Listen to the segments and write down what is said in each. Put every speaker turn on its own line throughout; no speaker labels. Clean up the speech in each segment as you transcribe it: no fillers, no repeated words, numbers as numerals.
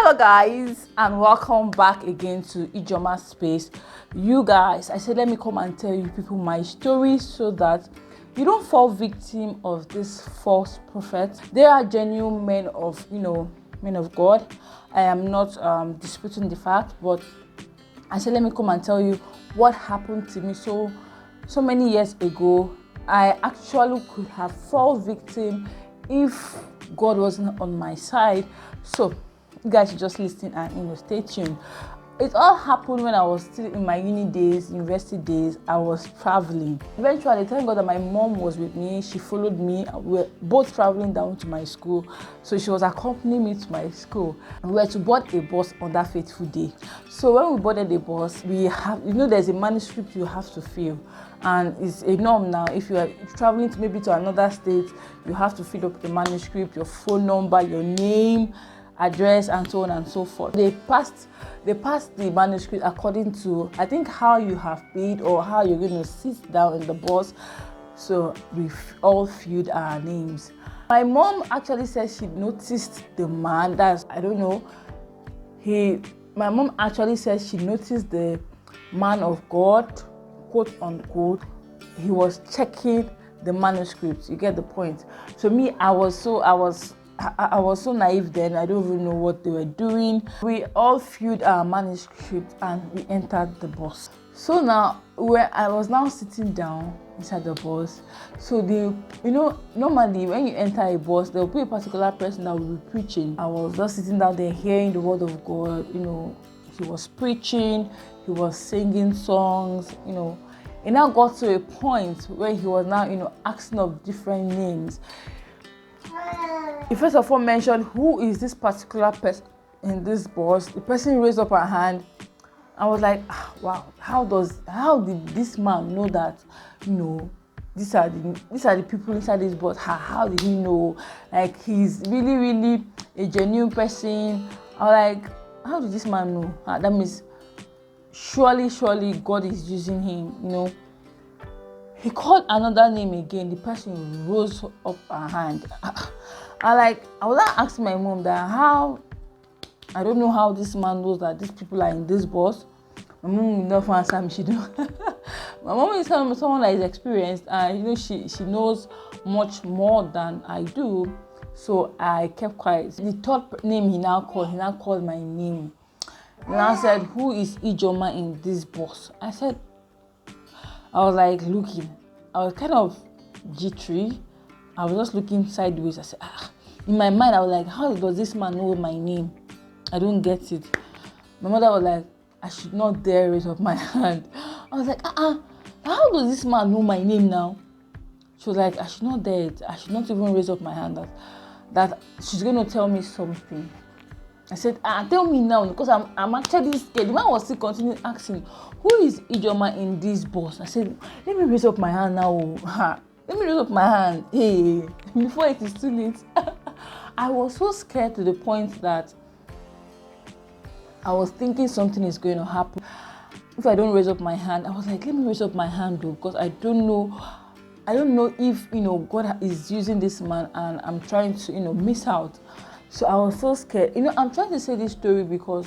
Hello guys, and welcome back again to Ijeoma space. You guys, I said let me come and tell you people my story so that you don't fall victim of this false prophet. They are genuine men of men of God. I am not disputing the fact, but I said let me come and tell you what happened to me so many years ago. I actually could have fallen victim if God wasn't on my side. So you guys should just listen and stay tuned. It all happened when I was still in my university days. I was traveling. Eventually, thank God that my mom was with me. She followed me. We were both traveling down to my school. So she was accompanying me to my school. We were to board a bus on that fateful day. So when we boarded the bus, we have, there's a manuscript you have to fill. And it's a norm now. If you are traveling to another state, you have to fill up the manuscript, your phone number, your name, address, and so on and so forth. They passed the manuscript according to, I think, how you have paid or how you're going to sit down in the bus. So we've all filled our names. My mom actually said she noticed the man. My mom actually said she noticed the man of God, quote unquote. He was checking the manuscript. You get the point. So me, I was so naive then. I don't even know what they were doing. We all filled our manuscript and we entered the bus. So now, where I was now sitting down inside the bus. So normally when you enter a bus, there will be a particular person that will be preaching. I was just sitting down there hearing the word of God. He was preaching. He was singing songs. It now got to a point where he was now asking of different names. He first of all mentioned, who is this particular person in this bus? The person raised up her hand. I was like, wow, how did this man know that these are the people inside this bus? How did he know? Like, he's really, really a genuine person. I was like, how did this man know? That means surely God is using him. He called another name again. The person rose up her hand. I was not asking my mom that I don't know how this man knows that these people are in this bus. My mom will not answer me. She don't. My mom is someone that is experienced, and she knows much more than I do. So I kept quiet. The third name he now called my name. And I said, who is Ijeoma in this bus? I was like looking. I was kind of jittery. I was just looking sideways. I said, in my mind, I was like, how does this man know my name? I don't get it. My mother was like, I should not dare raise up my hand. I was like, how does this man know my name now? She was like, I should not dare it. I should not even raise up my hand. That she's going to tell me something. I said, tell me now, because I'm actually scared. The man was still continuing asking, who is Ijeoma in this bus? I said, let me raise up my hand now. Let me raise up my hand. Hey, before it is too late. I was so scared to the point that I was thinking something is going to happen. If I don't raise up my hand, I was like, let me raise up my hand though, because I don't know if God is using this man and I'm trying to miss out. So I was so scared. I'm trying to say this story because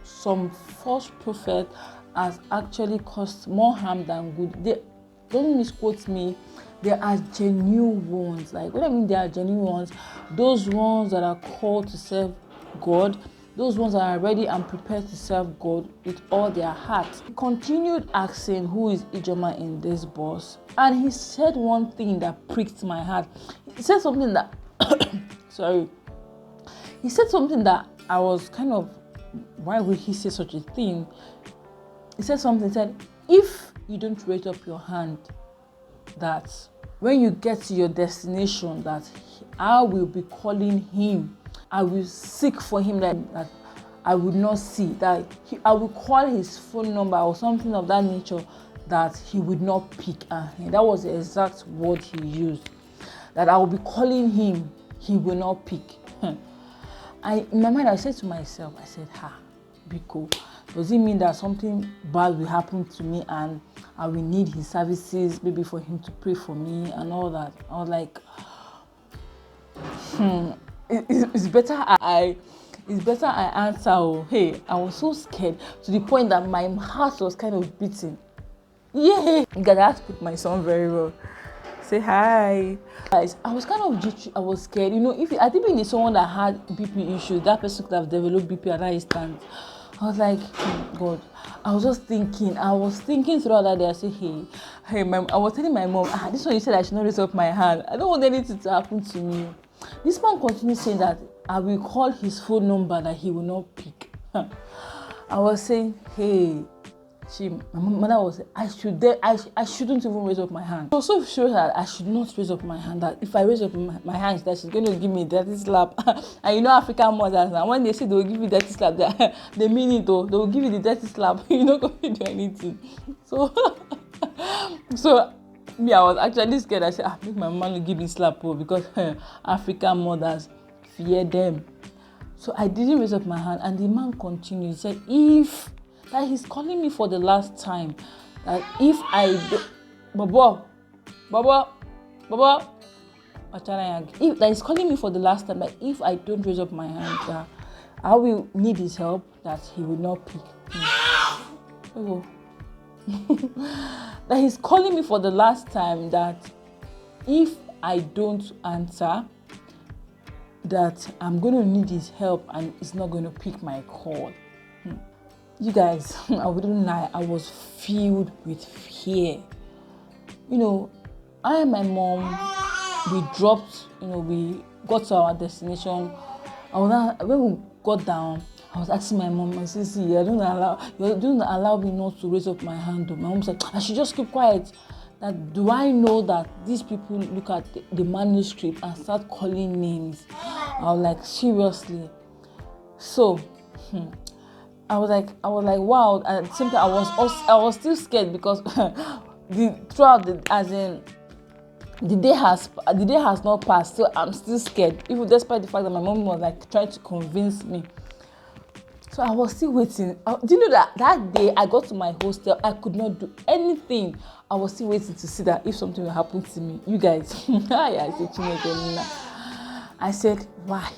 some false prophet has actually caused more harm than good. Don't misquote me. There are genuine ones. Like, what I mean, there are genuine ones. Those ones that are called to serve God. Those ones that are ready and prepared to serve God with all their heart. He continued asking, who is Ijeoma in this bus? And he said one thing that pricked my heart. He said something that sorry. He said something that I was kind of, why would he say such a thing? He said, if you don't raise up your hand, that when you get to your destination, that I will be calling him. I will seek for him that I would not see. That I will call his phone number or something of that nature that he would not pick. And that was the exact word he used. That I will be calling him, he will not pick. In my mind, I said to myself, Biko, does it mean that something bad will happen to me and I will need his services, maybe for him to pray for me and all that? I was like, it's better I it's better I answer. Oh, hey, I was so scared to the point that my heart was kind of beating. Yeah, you guys, I have to put my son very well. Say hi. Guys, I was kind of jittery. I was scared. If I think it's someone that had BP issues, that person could have developed BP at that instant. I was like, oh God. I was just thinking. I was thinking throughout that day. I said, hey, mom. I was telling my mom, this one you said I should not raise up my hand. I don't want anything to happen to me. This man continued saying that I will call his phone number that he will not pick. I was saying, hey. My mother was saying, I shouldn't even raise up my hand. I was so sure that I should not raise up my hand. That if I raise up my hands, that she's going to give me a dirty slap. And African mothers now, when they say they will give you dirty slap, they mean it though. They will give you the dirty slap. You're not going to do anything. So me, I was actually scared. I said, make my mom give me slap because African mothers fear them. So I didn't raise up my hand, and the man continued. He said, that he's calling me for the last time. That if I do, Baba, that he's calling me for the last time. That if I don't raise up my hand, that I will need his help. That he will not pick me. That he's calling me for the last time. That if I don't answer, that I'm going to need his help, and he's not going to pick my call. You guys, I wouldn't lie, I was filled with fear. I and my mom, we dropped, we got to our destination. When we got down, I was asking my mom, I said, see, you don't allow me not to raise up my hand. My mom said, I should just keep quiet. That do I know that these people look at the manuscript and start calling names? I was like, seriously? So, I was like, wow. And at the same time, I was still scared because the day has not passed, so I'm still scared, even despite the fact that my mom was like trying to convince me. So I was still waiting. Do you know that day I got to my hostel, I could not do anything. I was still waiting to see that if something will happen to me. You guys, I said, why?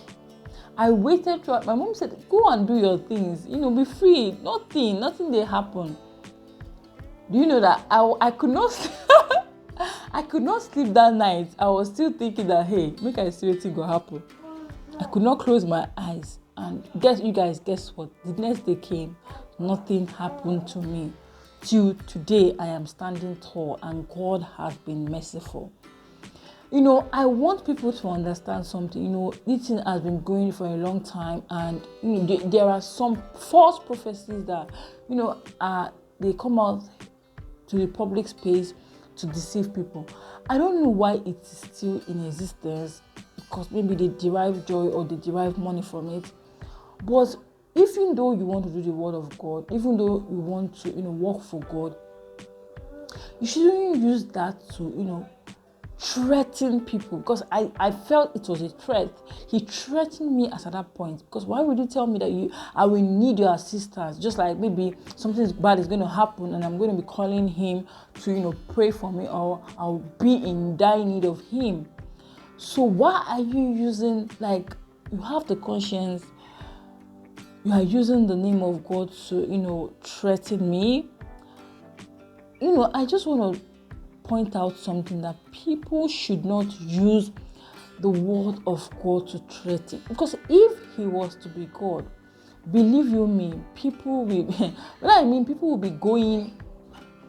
I waited throughout. My mom said, go and do your things. Be free. Nothing they happen. Do you know that I could not I could not sleep that night. I was still thinking that, hey, make I see what will happen. I could not close my eyes. And guess what? The next day came. Nothing happened to me. Till today, I am standing tall, and God has been merciful. I want people to understand something. This thing has been going for a long time, and there are some false prophecies that they come out to the public space to deceive people. I don't know why it is still in existence, because maybe they derive joy or they derive money from it. But even though you want to do the word of God, even though you want to work for God, you shouldn't use that to threaten people, because I felt it was a threat. He threatened me at that point, because why would you tell me that I will need your assistance? Just like maybe something bad is going to happen and I'm going to be calling him to pray for me, or I'll be in dire need of him. So why are you using, you have the conscience, you are using the name of God to threaten me? I just want to point out something, that people should not use the word of God to threaten. Because if he was to be God, believe you me, people will people will be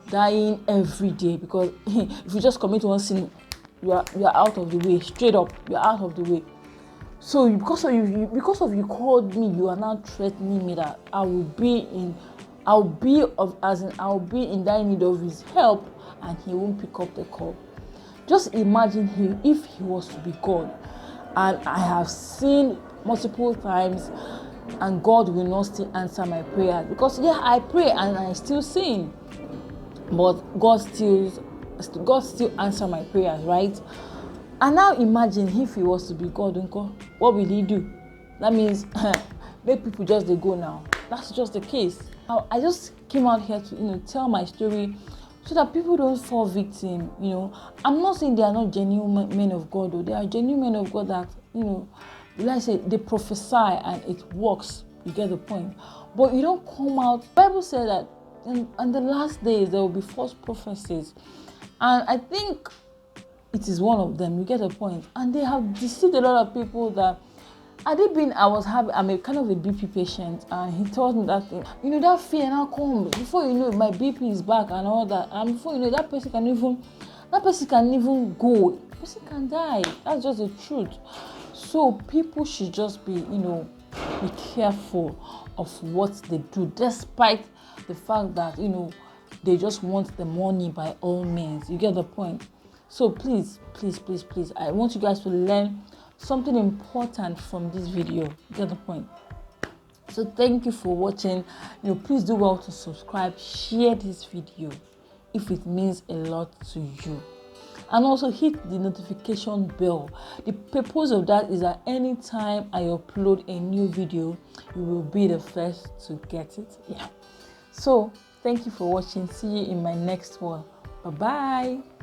dying every day, because if you just commit one sin, you are out of the way. Straight up, you are out of the way. So because of you called me, you are now threatening me that I'll be in dire need of his help, and he won't pick up the call. Just imagine if he was to be God. And I have seen multiple times, and God will not still answer my prayers, because I pray and I still sin, but God still answer my prayers, right? And now imagine if he was to be God, what will he do? That means make people just they go now. That's just the case. I just came out here to tell my story, so that people don't fall victim. I'm not saying they are not genuine men of God, though. They are genuine men of God that Like I say, they prophesy and it works. You get the point. But you don't come out. The Bible said that in the last days there will be false prophecies, and I think it is one of them. You get the point. And they have deceived a lot of people. That had it been I'm a kind of a BP patient, and he told me that thing. You know, that fear now comes before you know it, my BP is back and all that, and before you know that person can even go. The person can die. That's just the truth. So people should just be be careful of what they do, despite the fact that they just want the money by all means. You get the point. So please, I want you guys to learn something important from this video. You get the point. So thank you for watching. Please do well to subscribe, share this video if it means a lot to you, and also hit the notification bell. The purpose of that is that anytime I upload a new video, you will be the first to get it. So thank you for watching. See you in my next one. Bye bye.